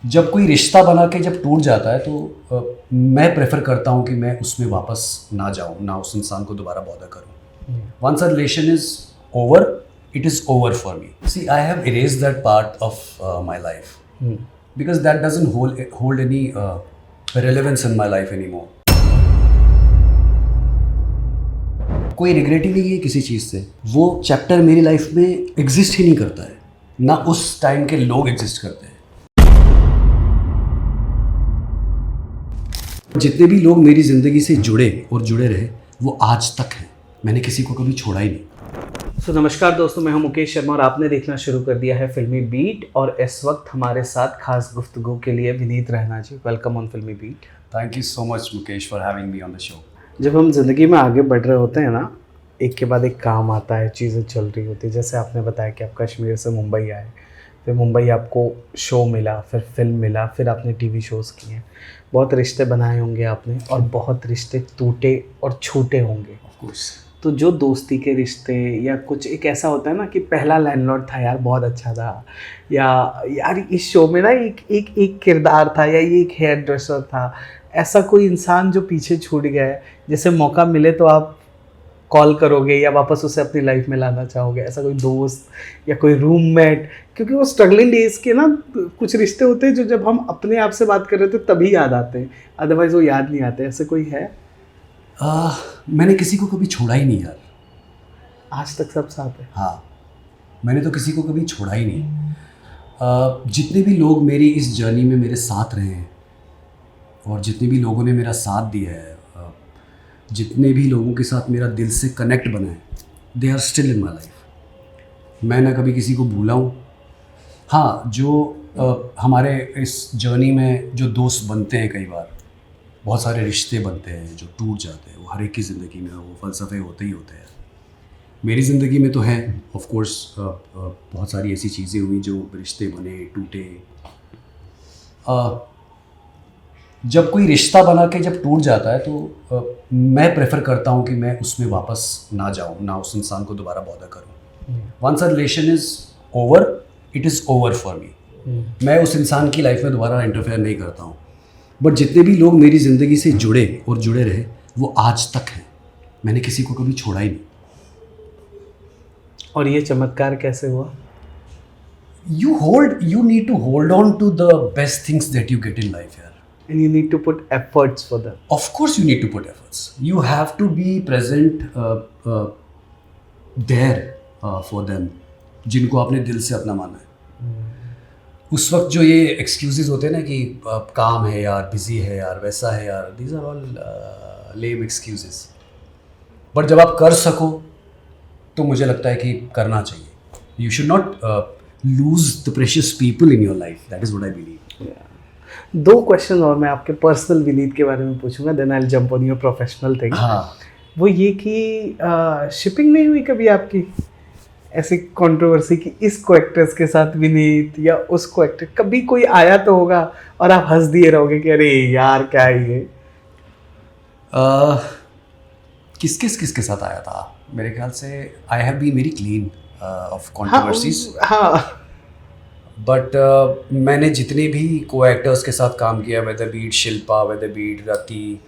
जब कोई रिश्ता बना के जब टूट जाता है तो मैं प्रेफर करता हूँ कि मैं उसमें वापस ना जाऊँ, ना उस इंसान को दोबारा बॉदर करूँ। Once a relation is over, it is over for me. See, I have erased that part of my life because that doesn't hold any relevance in my life anymore. कोई regret ही नहीं है किसी चीज़ से। वो chapter मेरी life में exist ही नहीं करता है, ना उस टाइम के लोग एग्जिस्ट करते हैं। जितने भी लोग मेरी ज़िंदगी से जुड़े और जुड़े रहे वो आज तक हैं। मैंने किसी को कभी छोड़ा ही नहीं। नमस्कार दोस्तों, मैं हूं मुकेश शर्मा और आपने देखना शुरू कर दिया है फिल्मी बीट। और इस वक्त हमारे साथ खास गुफ्तगू के लिए विनीत रहना ji. Welcome on Filmi beat. Thank you so much Mukesh for having me on the show. जब हम ज़िंदगी में आगे बढ़ रहे होते हैं ना, एक के बाद एक काम आता है, चीज़ें चल रही होती है। जैसे आपने बताया कि आप कश्मीर से मुंबई आए, फिर मुंबई आपको शो मिला, फिर फिल्म मिला, फिर आपने टीवी शोज़ किए, बहुत रिश्ते बनाए होंगे आपने और बहुत रिश्ते टूटे और छूटे होंगे। Of course. तो जो दोस्ती के रिश्ते या कुछ एक ऐसा होता है ना कि पहला लैंडलॉर्ड था यार, बहुत अच्छा था, या यार इस शो में ना एक किरदार था, या ये एक हेयर ड्रेसर था, ऐसा कोई इंसान जो पीछे छूट गया है, जैसे मौका मिले तो आप कॉल करोगे या वापस उसे अपनी लाइफ में लाना चाहोगे? ऐसा कोई दोस्त या कोई रूममेट? क्योंकि वो स्ट्रगलिंग डेज के ना कुछ रिश्ते होते हैं जो जब हम अपने आप से बात कर रहे थे तभी याद आते हैं, अदरवाइज वो याद नहीं आते। ऐसे कोई है? मैंने किसी को कभी छोड़ा ही नहीं यार। आज तक सब साथ है। हाँ, मैंने तो किसी को कभी छोड़ा ही नहीं। जितने भी लोग मेरी इस जर्नी में मेरे साथ रहे हैं और जितने भी लोगों ने मेरा साथ दिया है, जितने भी लोगों के साथ मेरा दिल से कनेक्ट बना है, they are still in my life. मैं ना कभी किसी को भूला हूँ। हाँ, जो हमारे इस जर्नी में जो दोस्त बनते हैं, कई बार बहुत सारे रिश्ते बनते हैं जो टूट जाते हैं, वो हर एक की ज़िंदगी में वो फ़लसफ़े होते ही होते हैं। मेरी ज़िंदगी में तो है ऑफ कोर्स, बहुत सारी ऐसी चीज़ें हुई जो रिश्ते बने, टूटे। जब कोई रिश्ता बना के जब टूट जाता है तो मैं प्रेफर करता हूँ कि मैं उसमें वापस ना जाऊँ, ना उस इंसान को दोबारा बॉदर करूँ। Once a relation is over, it is over for me. मैं उस इंसान की लाइफ में दोबारा इंटरफेयर नहीं करता हूँ। बट जितने भी लोग मेरी ज़िंदगी से जुड़े और जुड़े रहे वो आज तक हैं। मैंने किसी को कभी छोड़ा ही नहीं। और ये चमत्कार कैसे हुआ? You need to hold on to the best things that you get in life यार। And you need to put efforts for them. Of course you need to put efforts. You have to be present there for them, जिनको आपने दिल से अपना माना है। उस वक्त जो ये एक्सक्यूजेज होते हैं ना कि काम है यार, बिजी है यार, वैसा है यार, these are all lame excuses. But जब आप कर सको तो मुझे लगता है कि करना चाहिए। You should not lose the precious people in your life. That is what I believe. दो क्वेश्चन और मैं आपके पर्सनल विनीत के बारे में पूछूंगा, then I will jump on your professional thing. हाँ, वो ये कि शिपिंग नहीं हुई कभी आपकी? ऐसी कंट्रोवर्सी कि इस को एक्ट्रेस के साथ विनीत या उस को एक्टर, कभी कोई आया तो होगा और आप हंस दिए रहोगे कि अरे यार क्या है ये? किसके साथ आया था? मेरे ख्याल से I have been very clean of controversies. हाँ। बट मैंने जितने भी को एक्टर्स के साथ काम किया, whether be it Shilpa, whether be it Rati,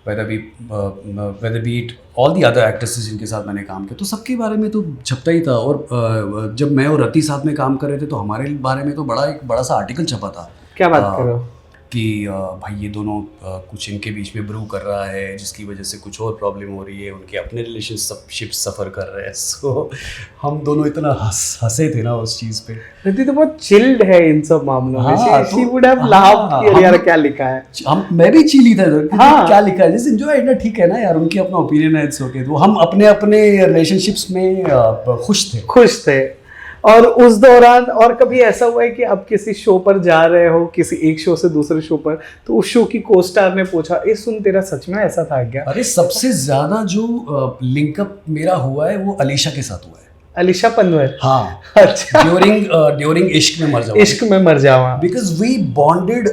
whether be it all the other actresses जिनके साथ मैंने काम किया, तो सबके बारे में तो छपता ही था। और जब मैं और रति साथ में काम कर रहे थे तो हमारे बारे में तो एक बड़ा सा आर्टिकल छपा था। क्या बात कर रहे हो? कि भाई ये दोनों कुछ इनके बीच में ब्रू कर रहा है जिसकी वजह से कुछ और प्रॉब्लम हो रही है, उनके अपने रिलेशनशिप सफ़र कर रहे हैं। सो हम दोनों इतना हंसे थे ना उस चीज़ पे। रति तो बहुत चिल्ड है इन सब मामलों में। हाँ, शी वुड हैव लाफ्ड कि यार क्या लिखा है। मैं भी चिली था। हाँ, क्या लिखा है, जैसे एंजॉय ना, ठीक है ना यार, उनकी अपना ओपिनियन है, इट्स ओके। तो हम अपने अपने रिलेशनशिप्स में खुश थे। और उस दौरान और कभी ऐसा हुआ है कि आप किसी शो पर जा रहे हो, किसी एक शो से दूसरे शो पर, तो उस शो की को स्टार ने पूछा, ए सुन तेरा सच में ऐसा था क्या? अरे सबसे ज्यादा जो लिंकअप मेरा हुआ है वो अलीशा के साथ हुआ है। अलीशा पनवेल? हाँ। अच्छा। During Ishq Mein Marjawan. Because we bonded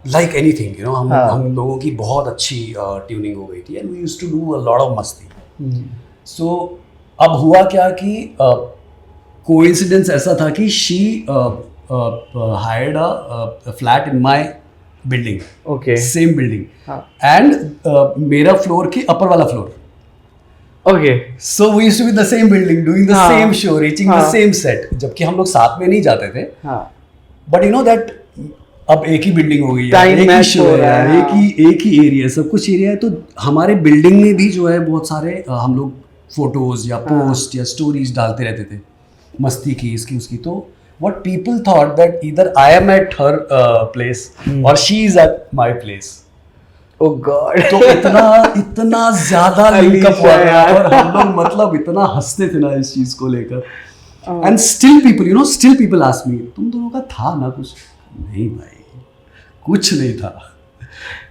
like anything, you know. हम लोगों की बहुत अच्छी ट्यूनिंग हो गई थी and we used to do a lot of मस्ती। सो अब हुआ क्या कि कोइंसिडेंस ऐसा था कि she hired a flat in my building, okay same building, हाँ and मेरा फ्लोर की अपर वाला floor. Okay So we used to be in the same building, doing the हाँ. same show, reaching the हाँ. same set. जबकि हम लोग साथ में नहीं जाते थे. हाँ But you know that अब एक ही बिल्डिंग हो गई है, Time एक ही match शो हो है रहा यार, है, एक ही एरिया, सब कुछ एरिया है. तो हमारे बिल्डिंग में भी जो है बहुत सारे हम लोग फोटोज या पोस्ट या स्टोरीज डालते रहते थे, मस्ती की, इसकी उसकी. तो what people thought that either I am at her place or she is at my place. Oh God तो इतना ज्यादा लिंकअप हुआ था और हम लोग मतलब इतना हंसते थे ना इस चीज को लेकर. And still people ask me, तुम दोनों का था ना कुछ? नहीं भाई, कुछ नहीं था.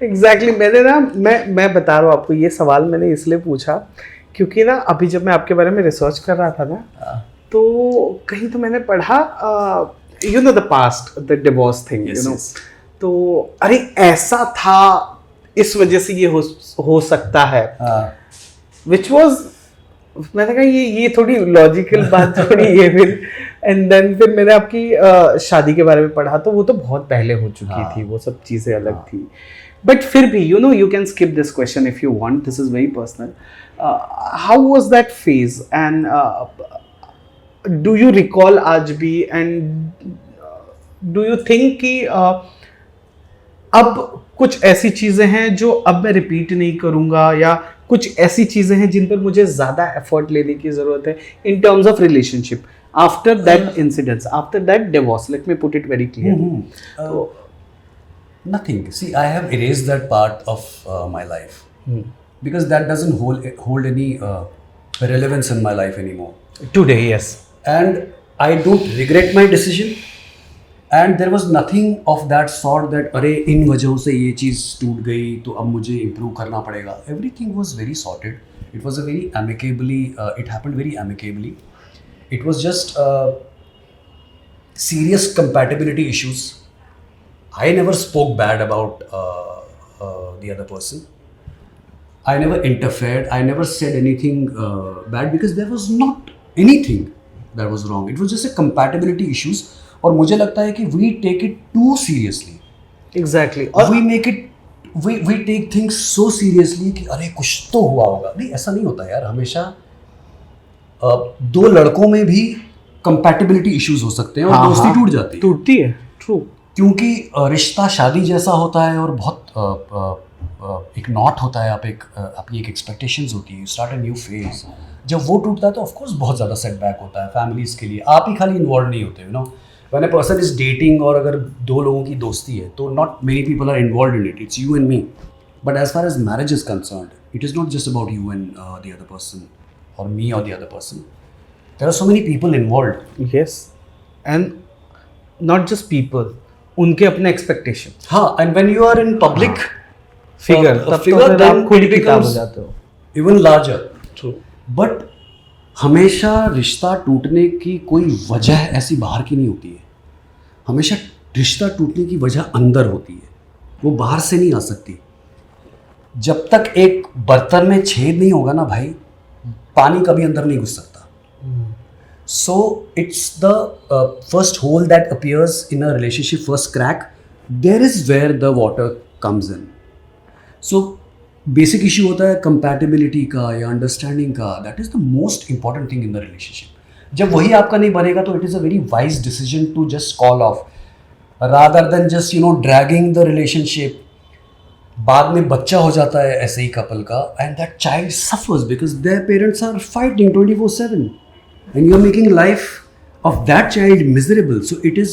एग्जैक्टली मैंने ना मैं बता रहा हूँ आपको, ये सवाल मैंने इसलिए पूछा क्योंकि ना अभी जब मैं आपके बारे में रिसर्च कर रहा था ना, तो कहीं तो मैंने पढ़ा you know the past, the divorce thing, you know. तो अरे ऐसा था, इस वजह से ये हो सकता है, विच वॉज, मैंने कहा ये थोड़ी लॉजिकल बात थोड़ी है फिर. एंड देन फिर मैंने आपकी शादी के बारे में पढ़ा, तो वो तो बहुत पहले हो चुकी थी, वो सब चीज़ें अलग थी. बट फिर भी you know you can skip this question if you want, this is very personal. How was that phase and do you recall आज भी, एंड डू यू थिंक कि अब कुछ ऐसी चीज़ें हैं जो अब मैं रिपीट नहीं करूँगा, या कुछ ऐसी चीज़ें हैं जिन पर मुझे ज़्यादा एफर्ट लेने की ज़रूरत है in terms of relationship after that incidents, after that divorce? Let me put it very clear. Nothing. See, I have erased that part of my life because that doesn't hold any relevance in my life anymore. Today, yes. And I don't regret my decision. And there was nothing of that sort that अरे इन वजहों से ये चीज़ टूट गई तो अब मुझे improve करना पड़ेगा. Everything was very sorted. It was a very amicably. It happened very amicably. It was just serious compatibility issues. I never spoke bad about the other person. I never interfered. I never said anything bad because there was not anything that was wrong. It was just a compatibility issues. और मुझे लगता है कि we take it too seriously. Exactly. We take things so seriously कि अरे कुछ तो हुआ होगा. नहीं, ऐसा नहीं होता यार. हमेशा दो लड़कों में भी compatibility issues हो सकते हैं और दोस्ती टूट जाती है. टूटती है, ट्रू. क्योंकि रिश्ता शादी जैसा होता है और बहुत एक नॉट होता है, अपनी एक एक्सपेक्टेशंस होती है, you start a new phase. जब वो टूटता है तो ऑफकोर्स बहुत ज़्यादा सेटबैक होता है फैमिलीज़ के लिए. आप ही खाली इन्वॉल्व नहीं होते, you know. When a person is dating और अगर दो लोगों की दोस्ती है तो not many people are involve in it, it's you and me. But as far as marriage is concerned, it is not just about you and the other person और me और the other person. There are so many people involve. Yes, and not just people, उनके अपने expectation. हाँ, and when you are in public figure, तब तो फिर आप खुद ही किताब हो जाते हो. Even larger. ट्रू. बट हमेशा रिश्ता टूटने की कोई वजह ऐसी बाहर की नहीं होती है. हमेशा रिश्ता टूटने की वजह अंदर होती है, वो बाहर से नहीं आ सकती. जब तक एक बर्तन में छेद नहीं होगा ना भाई, पानी कभी अंदर नहीं घुस सकता. So it's the first hole that appears in a relationship, first crack. There is where the water comes in. So basic issue होता है compatibility का या understanding का. That is the most important thing in the relationship. जब वही आपका नहीं बनेगा तो it is a very wise decision to just call off rather than just dragging the relationship. बाद में बच्चा हो जाता है ऐसे ही कपल का, and that child suffers because their parents are fighting 24/7. And you are making life of that child miserable. So it is,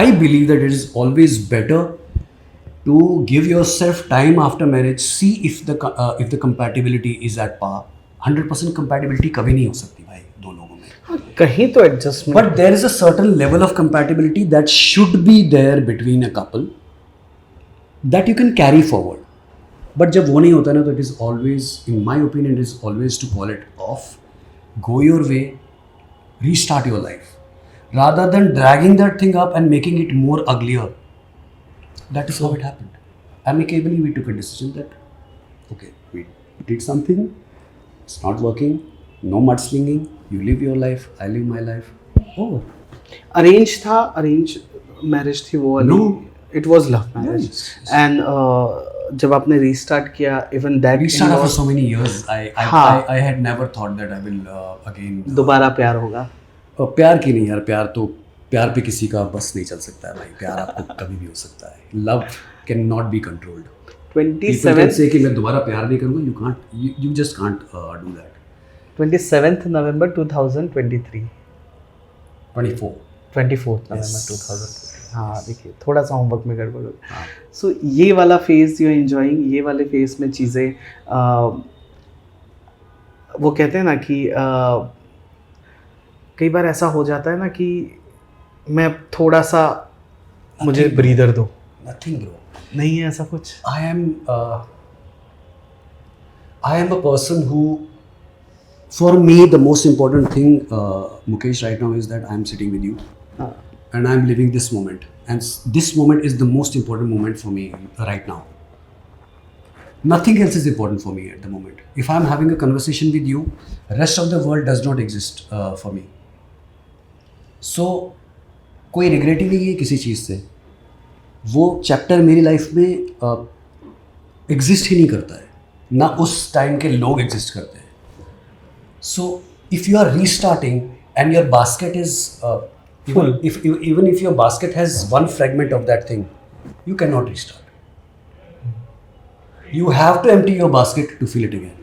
I believe that it is always better to give yourself time after marriage. See if the compatibility is at par. 100% compatibility कभी नहीं हो सकती भाई दो लोगों में. कहीं तो adjustment. But there is a certain level of compatibility that should be there between a couple that you can carry forward. But जब वो नहीं होता ना, तो it is always, in my opinion, it is always to call it off. Go your way, restart your life, rather than dragging that thing up and making it more uglier. That is how it happened. Amicably, we took a decision that, okay, we did something, it's not working, no mudslinging, you live your life, I live my life, over. Arrange था, arrange marriage थी वो वाली? No. It was love marriage. Yes. And जब आपने restart किया, even that We started for so many years. हाँ। I had never thought that I will again. दोबारा प्यार होगा? प्यार की नहीं यार, प्यार पे किसी का बस नहीं चल सकता है भाई। प्यार आपको कभी भी हो सकता है। Love can not be controlled. 27 से कि मैं दोबारा प्यार नहीं करूँगा, you can't, you just can't do that. 27 November 2023, 24। 24 November Yes. 2023। हाँ देखिए, थोड़ा सा होमवर्क में गड़बड़ हो गई। हाँ। सो ये वाला फेज यू एंजॉइंग, ये वाले फेज में चीज़ें वो कहते हैं ना कि कई बार ऐसा हो जाता है ना कि मैं थोड़ा सा, मुझे ब्रीदर दो। Nothing bro. नहीं है ऐसा कुछ? I am a person who, for me, the most important thing, Mukesh, right now is that I am sitting with you हाँ, and I am living this moment. And this moment is the most important moment for me right now. Nothing else is important for me at the moment. If I am having a conversation with you, rest of the world does not exist for me. So, कोई regret ही नहीं है किसी चीज़ से। वो chapter मेरी life में exist ही नहीं करता है, ना उस टाइम के लोग एग्जिस्ट करते हैं। So if you are restarting and your basket is Full. even if your basket has one fragment of that thing, you cannot restart. You have to empty your basket to fill it again.